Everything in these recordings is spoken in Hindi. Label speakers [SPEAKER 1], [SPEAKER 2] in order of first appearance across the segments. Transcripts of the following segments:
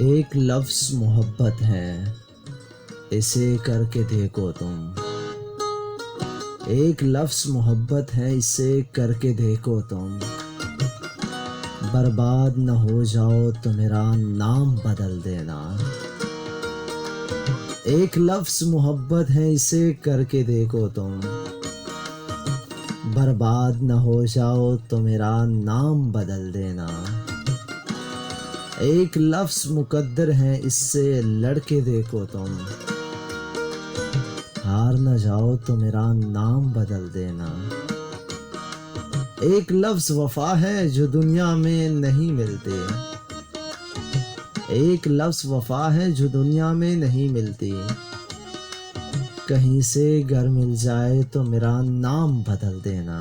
[SPEAKER 1] एक लफ्ज़ मोहब्बत है, इसे करके देखो तुम। एक लफ्ज़ मोहब्बत है, इसे करके देखो तुम। बर्बाद न हो जाओ तो मेरा नाम बदल देना। एक लफ्ज़ मोहब्बत है, इसे करके देखो तुम। बर्बाद न हो जाओ तो मेरा नाम बदल देना। एक लफ्ज़ मुकद्दर है, इससे लड़के देखो तुम। हार न जाओ तो मेरा नाम बदल देना। एक लफ्ज़ वफ़ा है जो दुनिया में नहीं मिलते। एक लफ्ज़ वफ़ा है जो दुनिया में नहीं मिलती। कहीं से घर मिल जाए तो मेरा नाम बदल देना।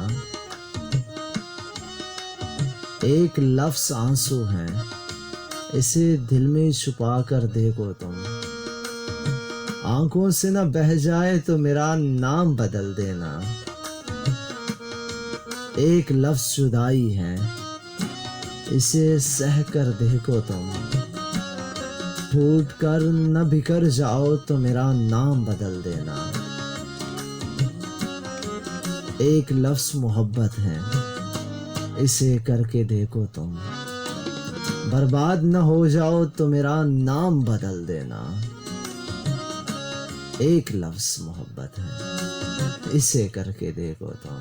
[SPEAKER 1] एक लफ्ज़ आंसू है, इसे दिल में छुपा कर देखो तुम। आँखों से न बह जाए तो मेरा नाम बदल देना। एक लफ्ज़ जुदाई है, इसे सह कर देखो तुम। टूट कर न बिखर जाओ तो मेरा नाम बदल देना। एक लफ्ज़ मोहब्बत है, इसे करके देखो तुम। बर्बाद न हो जाओ तो मेरा नाम बदल देना। एक लफ्ज़ मोहब्बत है, इसे करके देखो तुम।